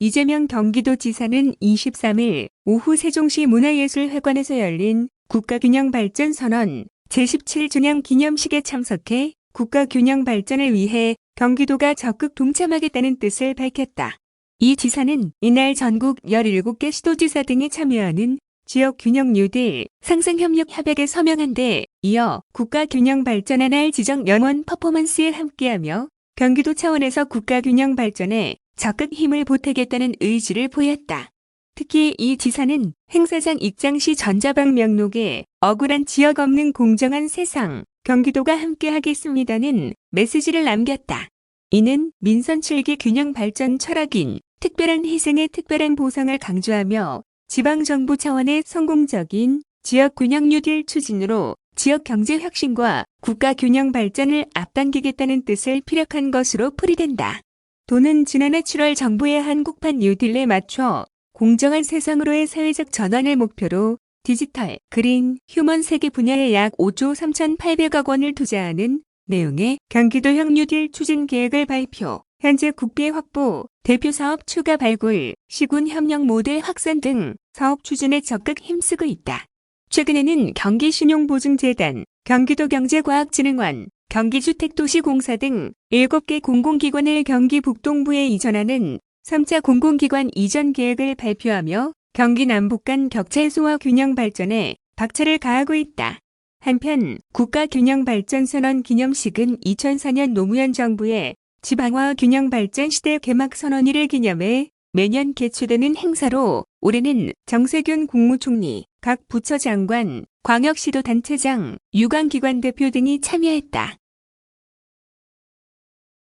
이재명 경기도지사는 23일 오후 세종시 문화예술회관에서 열린 국가균형발전선언 제17주년 기념식에 참석해 국가균형발전을 위해 경기도가 적극 동참하겠다는 뜻을 밝혔다. 이 지사는 이날 전국 17개 시도지사 등이 참여하는 지역균형 뉴딜 상생협력 협약에 서명한 데 이어 국가균형발전의 날 지정 연원 퍼포먼스에 함께하며 경기도 차원에서 국가균형발전에 적극 힘을 보태겠다는 의지를 보였다. 특히 이 지사는 행사장 입장 시 전자방 명록에 억울한 지역 없는 공정한 세상, 경기도가 함께하겠습니다는 메시지를 남겼다. 이는 민선 7기 균형발전 철학인 특별한 희생의 특별한 보상을 강조하며 지방정부 차원의 성공적인 지역균형 뉴딜 추진으로 지역 경제 혁신과 국가균형 발전을 앞당기겠다는 뜻을 피력한 것으로 풀이된다. 도는 지난해 7월 정부의 한국판 뉴딜에 맞춰 공정한 세상으로의 사회적 전환을 목표로 디지털, 그린, 휴먼 세계 분야에 약 5조 3,800억 원을 투자하는 내용의 경기도형 뉴딜 추진 계획을 발표, 현재 국비 확보, 대표 사업 추가 발굴, 시군 협력 모델 확산 등 사업 추진에 적극 힘쓰고 있다. 최근에는 경기신용보증재단, 경기도경제과학진흥원, 경기주택도시공사 등 7개 공공기관을 경기 북동부에 이전하는 3차 공공기관 이전 계획을 발표하며 경기 남북 간 격차 해소와 균형 발전에 박차를 가하고 있다. 한편 국가균형발전선언 기념식은 2004년 노무현 정부의 지방화 균형발전 시대 개막 선언일을 기념해 매년 개최되는 행사로 올해는 정세균 국무총리, 각 부처 장관, 광역시도단체장, 유관기관 대표 등이 참여했다.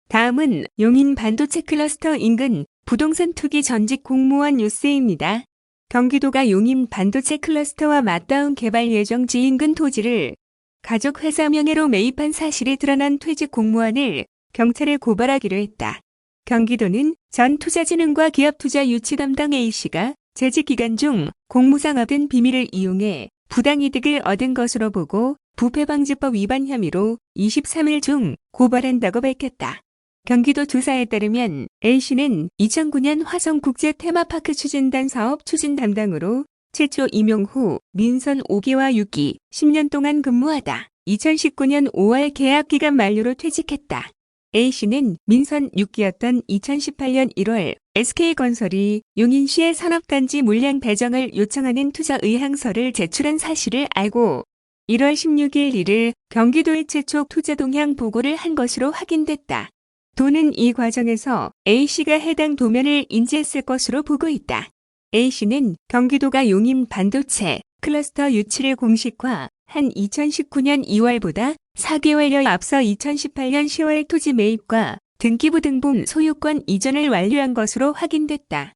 다음은 용인 반도체 클러스터 인근 부동산 투기 전직 공무원 뉴스입니다. 경기도가 용인 반도체 클러스터와 맞닿은 개발 예정지 인근 토지를 가족 회사 명의로 매입한 사실이 드러난 퇴직 공무원을 경찰에 고발하기로 했다. 경기도는 전 투자진흥과 기업투자 유치 담당 A씨가 재직 기간 중 공무상 얻은 비밀을 이용해 부당이득을 얻은 것으로 보고 부패방지법 위반 혐의로 23일 중 고발한다고 밝혔다. 경기도 조사에 따르면 A씨는 2009년 화성국제 테마파크 추진단 사업 추진 담당으로 최초 임용 후 민선 5기와 6기 10년 동안 근무하다 2019년 5월 계약기간 만료로 퇴직했다. A씨는 민선 6기였던 2018년 1월 SK건설이 용인시의 산업단지 물량 배정을 요청하는 투자 의향서를 제출한 사실을 알고 1월 16일 이를 경기도의 최초 투자 동향 보고를 한 것으로 확인됐다. 도는 이 과정에서 A씨가 해당 도면을 인지했을 것으로 보고 있다. A씨는 경기도가 용인 반도체 클러스터 유치를 공식화한 2019년 2월보다 4개월여 앞서 2018년 10월 토지 매입과 등기부 등본 소유권 이전을 완료한 것으로 확인됐다.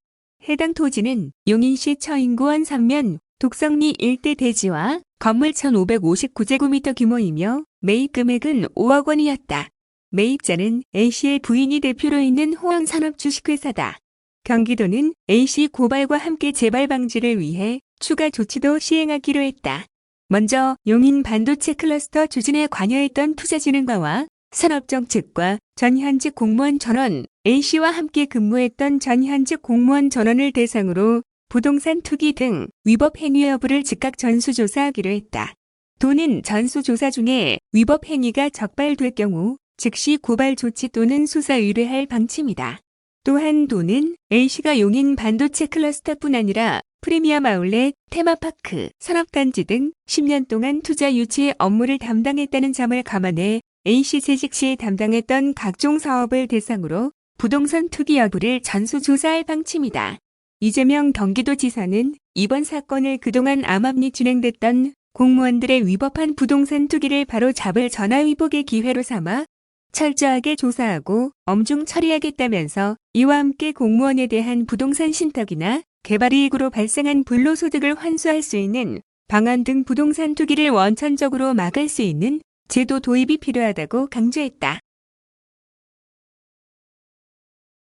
해당 토지는 용인시 처인구원 3면 독성리 일대 대지와 건물 1,559제곱미터 규모이며 매입 금액은 5억 원이었다. 매입자는 A씨의 부인이 대표로 있는 호황산업주식회사다. 경기도는 A씨 고발과 함께 재발 방지를 위해 추가 조치도 시행하기로 했다. 먼저 용인 반도체 클러스터 추진에 관여했던 투자진흥과와 산업정책과 전 현직 공무원 전원 A씨와 함께 근무했던 전 현직 공무원 전원을 대상으로 부동산 투기 등 위법 행위 여부를 즉각 전수조사하기로 했다. 도는 전수조사 중에 위법 행위가 적발될 경우 즉시 고발 조치 또는 수사 의뢰할 방침이다. 또한 도는 A씨가 용인 반도체 클러스터뿐 아니라 프리미엄 아울렛, 테마파크, 산업단지 등 10년 동안 투자 유치 업무를 담당했다는 점을 감안해 A씨 재직 시 담당했던 각종 사업을 대상으로 부동산 투기 여부를 전수조사할 방침이다. 이재명 경기도지사는 이번 사건을 그동안 암암리 진행됐던 공무원들의 위법한 부동산 투기를 바로 잡을 전화위복의 기회로 삼아 철저하게 조사하고 엄중 처리하겠다면서 이와 함께 공무원에 대한 부동산 신탁이나 개발이익으로 발생한 불로소득을 환수할 수 있는 방안 등 부동산 투기를 원천적으로 막을 수 있는 제도 도입이 필요하다고 강조했다.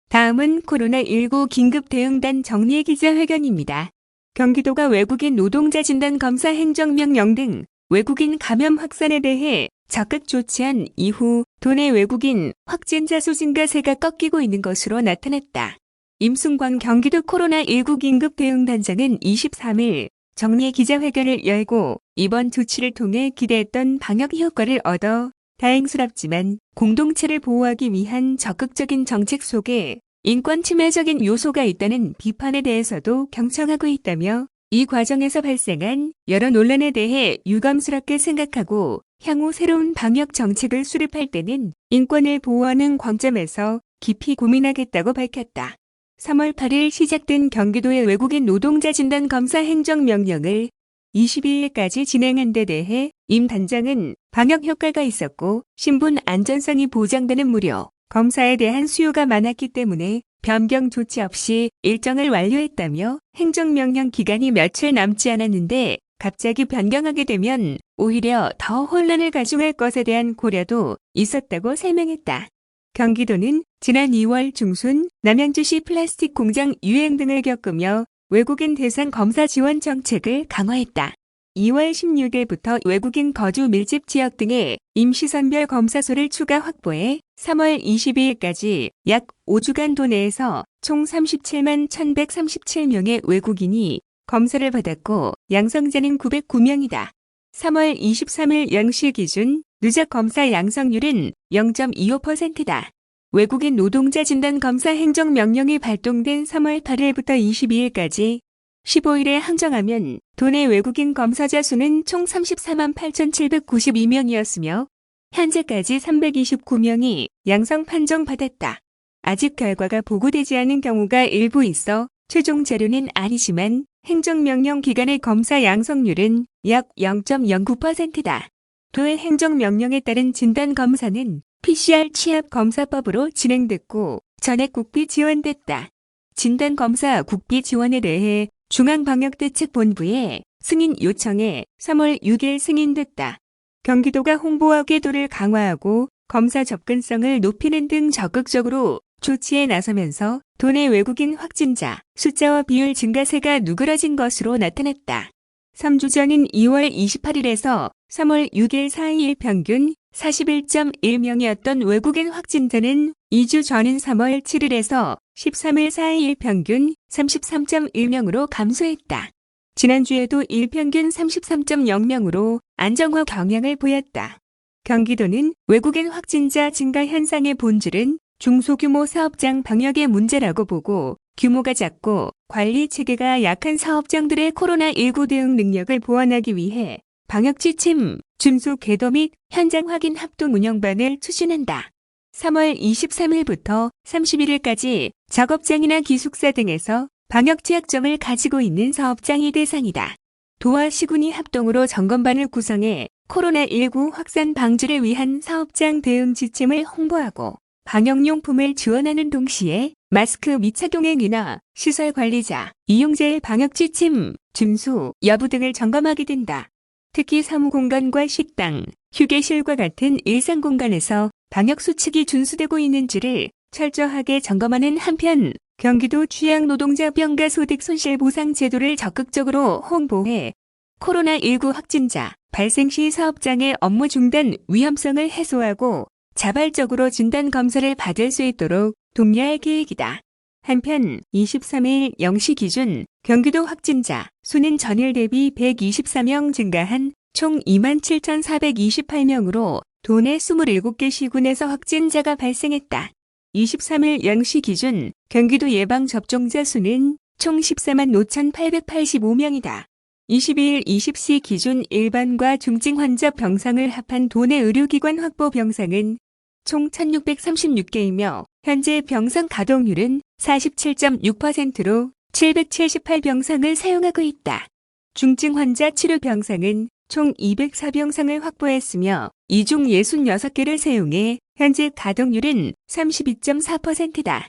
다음은 코로나19 긴급대응단 정례 기자회견입니다. 경기도가 외국인 노동자 진단 검사 행정명령 등 외국인 감염 확산에 대해 적극 조치한 이후 도내 외국인 확진자 수 증가세가 꺾이고 있는 것으로 나타났다. 임승광 경기도 코로나19 긴급대응단장은 23일 정례 기자회견을 열고 이번 조치를 통해 기대했던 방역 효과를 얻어 다행스럽지만 공동체를 보호하기 위한 적극적인 정책 속에 인권 침해적인 요소가 있다는 비판에 대해서도 경청하고 있다며 이 과정에서 발생한 여러 논란에 대해 유감스럽게 생각하고 향후 새로운 방역 정책을 수립할 때는 인권을 보호하는 관점에서 깊이 고민하겠다고 밝혔다. 3월 8일 시작된 경기도의 외국인 노동자 진단 검사 행정명령을 22일까지 진행한 데 대해 임 단장은 방역 효과가 있었고 신분 안전성이 보장되는 무료 검사에 대한 수요가 많았기 때문에 변경 조치 없이 일정을 완료했다며 행정명령 기간이 며칠 남지 않았는데 갑자기 변경하게 되면 오히려 더 혼란을 가중할 것에 대한 고려도 있었다고 설명했다. 경기도는 지난 2월 중순 남양주시 플라스틱 공장 유행 등을 겪으며 외국인 대상 검사 지원 정책을 강화했다. 2월 16일부터 외국인 거주 밀집 지역 등에 임시선별 검사소를 추가 확보해 3월 22일까지 약 5주간 도내에서 총 37만 1,137명의 외국인이 검사를 받았고 양성자는 909명이다. 3월 23일 0시 기준 누적 검사 양성률은 0.25%다. 외국인 노동자 진단 검사 행정명령이 발동된 3월 8일부터 22일까지 15일에 항정하면 도내 외국인 검사자 수는 총 34만 8,792명이었으며 현재까지 329명이 양성 판정받았다. 아직 결과가 보고되지 않은 경우가 일부 있어 최종 자료는 아니지만 행정명령 기간의 검사 양성률은 약 0.09%다. 도의 행정명령에 따른 진단검사는 PCR 취합검사법으로 진행됐고 전액 국비 지원됐다. 진단검사 국비 지원에 대해 중앙방역대책본부에 승인 요청해 3월 6일 승인됐다. 경기도가 홍보와 궤도를 강화하고 검사 접근성을 높이는 등 적극적으로 조치에 나서면서 도내 외국인 확진자 숫자와 비율 증가세가 누그러진 것으로 나타났다. 3주 전인 2월 28일에서 3월 6일 사이일 평균 41.1명이었던 외국인 확진자는 2주 전인 3월 7일에서 13일 사이일 평균 33.1명으로 감소했다. 지난주에도 일평균 33.0명으로 안정화 경향을 보였다. 경기도는 외국인 확진자 증가 현상의 본질은 중소규모 사업장 방역의 문제라고 보고 규모가 작고 관리 체계가 약한 사업장들의 코로나19 대응 능력을 보완하기 위해 방역 지침, 준수 궤도 및 현장 확인 합동 운영반을 추진한다. 3월 23일부터 31일까지 작업장이나 기숙사 등에서 방역 취약점을 가지고 있는 사업장이 대상이다. 도와 시군이 합동으로 점검반을 구성해 코로나19 확산 방지를 위한 사업장 대응 지침을 홍보하고 방역용품을 지원하는 동시에 마스크 미착용 행위나 시설 관리자, 이용자의 방역 지침, 준수 여부 등을 점검하게 된다. 특히 사무공간과 식당, 휴게실과 같은 일상 공간에서 방역 수칙이 준수되고 있는지를 철저하게 점검하는 한편 경기도 취약노동자 병가 소득 손실 보상 제도를 적극적으로 홍보해 코로나19 확진자 발생 시 사업장의 업무 중단 위험성을 해소하고 자발적으로 진단 검사를 받을 수 있도록 독려할 계획이다. 한편 23일 0시 기준 경기도 확진자 수는 전일 대비 124명 증가한 총 27,428명으로 도내 27개 시군에서 확진자가 발생했다. 23일 0시 기준 경기도 예방접종자 수는 총 14만 5,885명이다. 22일 20시 기준 일반과 중증 환자 병상을 합한 도내 의료기관 확보 병상은 총 1,636개이며 현재 병상 가동률은 47.6%로 778병상을 사용하고 있다. 중증 환자 치료 병상은 총 204병상을 확보했으며 이 중 66개를 사용해 현재 가동률은 32.4%다.